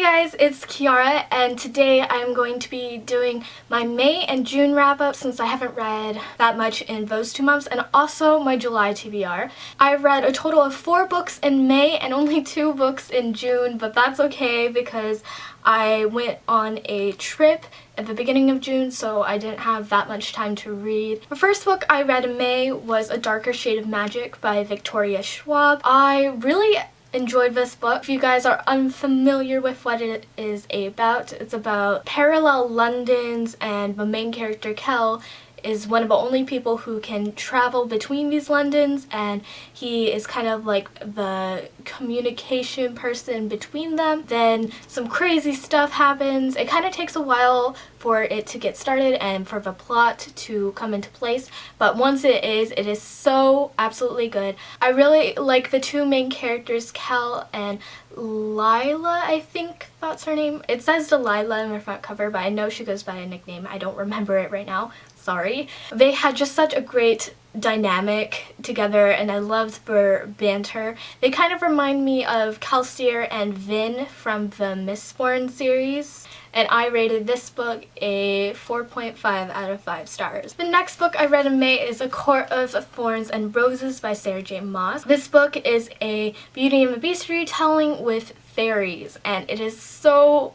guys, it's Kiara, and today I'm going to be doing my May and June wrap-up since I haven't read that much in those 2 months, and also my July TBR. I read a total of 4 books in May and only 2 books in June, but that's okay because I went on a trip at the beginning of June, so I didn't have that much time to read. The first book I read in May was A Darker Shade of Magic by Victoria Schwab. I really enjoyed this book. If you guys are unfamiliar with what it is about, it's about parallel Londons, and the main character, Kel, is one of the only people who can travel between these Londons, and he is kind of like the communication person between them. Then some crazy stuff happens. It kind of takes a while for it to get started and for the plot to come into place, but once it is so absolutely good. I really like the 2 main characters, Kel and Lila, I think that's her name. It says Delilah in the front cover, but I know she goes by a nickname. I don't remember it right now. Sorry. They had just such a great dynamic together, and I loved their banter. They kind of remind me of Kelsier and Vin from the Mistborn series, and I rated this book a 4.5 out of 5 stars. The next book I read in May is A Court of Thorns and Roses by Sarah J. Maas. This book is a Beauty and the Beast retelling with fairies, and it is so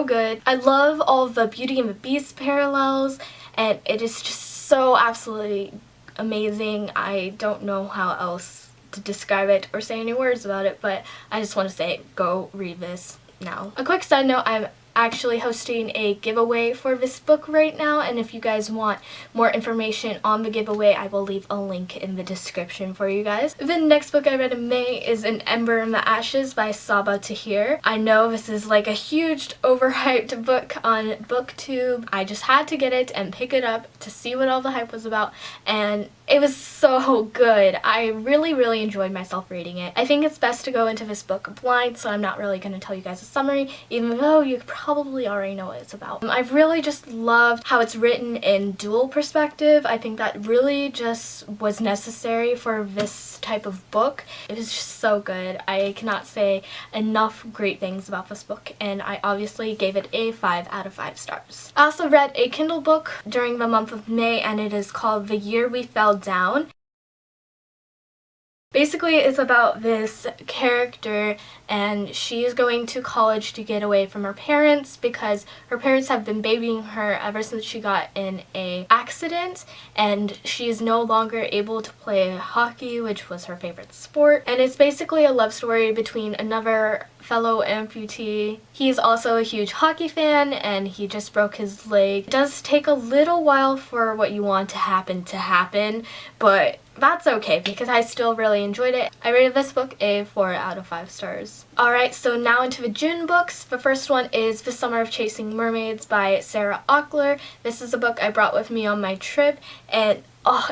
good. I love all of the Beauty and the Beast parallels, and it is just so absolutely amazing. I don't know how else to describe it or say any words about it, but I just want to say go read this now. A quick side note, I'm actually hosting a giveaway for this book right now, and if you guys want more information on the giveaway, I will leave a link in the description for you guys. The next book I read in May is An Ember in the Ashes by Saba Tahir. I know this is like a huge overhyped book on BookTube. I just had to get it and pick it up to see what all the hype was about, and it was so good. I really enjoyed myself reading it. I think it's best to go into this book blind, so I'm not really going to tell you guys a summary, even though you probably already know what it's about. I really just loved how it's written in dual perspective. I think that really just was necessary for this type of book. It was just so good. I cannot say enough great things about this book, and I obviously gave it a 5 out of 5 stars. I also read a Kindle book during the month of May, and it is called The Year We Fell Down. Basically, it's about this character, and she is going to college to get away from her parents because her parents have been babying her ever since she got in an accident, and she is no longer able to play hockey, which was her favorite sport. And it's basically a love story between another fellow amputee. He's also a huge hockey fan, and he just broke his leg. It does take a little while for what you want to happen, but that's okay because I still really enjoyed it. I rated this book a 4 out of 5 stars. Alright, so now into the June books. The first one is The Summer of Chasing Mermaids by Sarah Ochler. This is a book I brought with me on my trip, and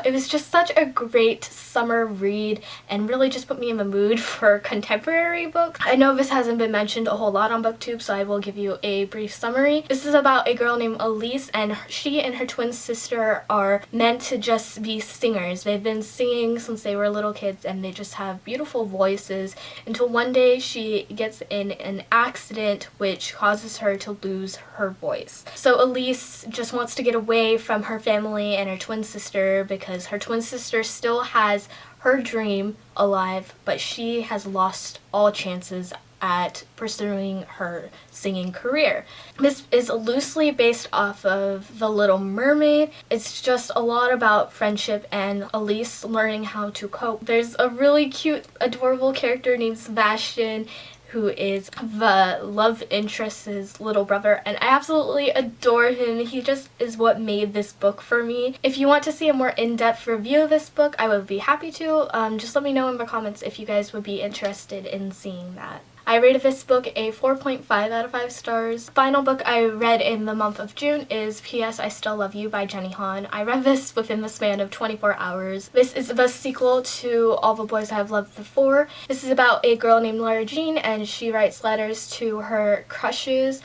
it was just such a great summer read and really just put me in the mood for contemporary books. I know this hasn't been mentioned a whole lot on BookTube, so I will give you a brief summary. This is about a girl named Elise, and she and her twin sister are meant to just be singers. They've been singing since they were little kids, and they just have beautiful voices until one day she gets in an accident which causes her to lose her voice. So Elise just wants to get away from her family and her twin sister because her twin sister still has her dream alive, but she has lost all chances at pursuing her singing career. This is loosely based off of The Little Mermaid. It's just a lot about friendship and Elise learning how to cope. There's a really cute, adorable character named Sebastian, who is the love interest's little brother, and I absolutely adore him. He just is what made this book for me. If you want to see a more in-depth review of this book, I would be happy to. Just let me know in the comments if you guys would be interested in seeing that. I rated this book a 4.5 out of 5 stars. Final book I read in the month of June is P.S. I Still Love You by Jenny Han. I read this within the span of 24 hours. This is the sequel to All the Boys I've Loved Before. This is about a girl named Lara Jean, and she writes letters to her crushes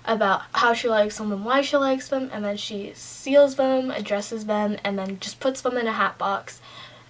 about how she likes them and why she likes them, and then she seals them, addresses them, and then just puts them in a hat box.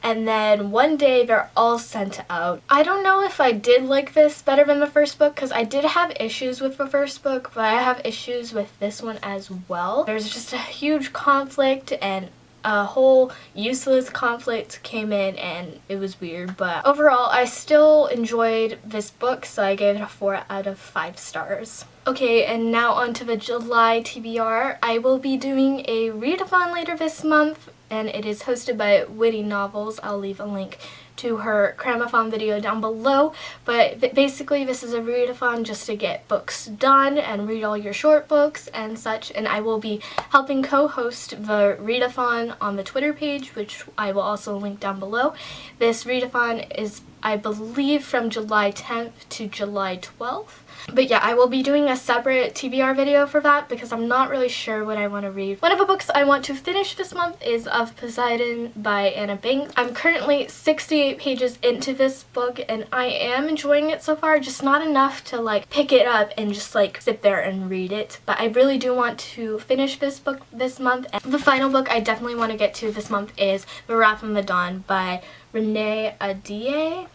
and then one day they're all sent out. I don't know if I did like this better than the first book, because I did have issues with the first book, but I have issues with this one as well. There's just a huge conflict, and a whole useless conflict came in and it was weird, but overall I still enjoyed this book, so I gave it a 4 out of 5 stars. Okay, and now on to the July TBR. I will be doing a readathon later this month, and it is hosted by Witty Novels. I'll leave a link to her cramathon video down below, but basically this is a readathon just to get books done and read all your short books and such, and I will be helping co-host the readathon on the Twitter page, which I will also link down below. This readathon is, I believe, from July 10th to July 12th. But yeah, I will be doing a separate TBR video for that because I'm not really sure what I want to read. One of the books I want to finish this month is Of Poseidon by Anna Banks. I'm currently 68 pages into this book and I am enjoying it so far, just not enough to like pick it up and just like sit there and read it. But I really do want to finish this book this month. And the final book I definitely want to get to this month is The Wrath of the Dawn by Renee Adie.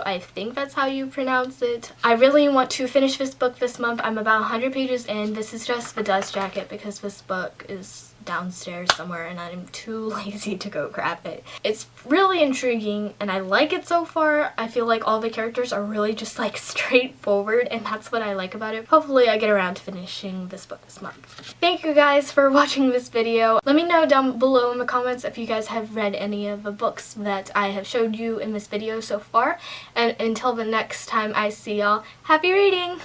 I think that's how you pronounce it. I really want to finish this book this month. I'm about 100 pages in. This is just the dust jacket because this book is downstairs somewhere and I'm too lazy to go grab it. It's really intriguing and I like it so far. I feel like all the characters are really just like straightforward, and that's what I like about it. Hopefully I get around to finishing this book this month. Thank you guys for watching this video. Let me know down below in the comments if you guys have read any of the books that I have showed you in this video so far. And until the next time I see y'all, happy reading!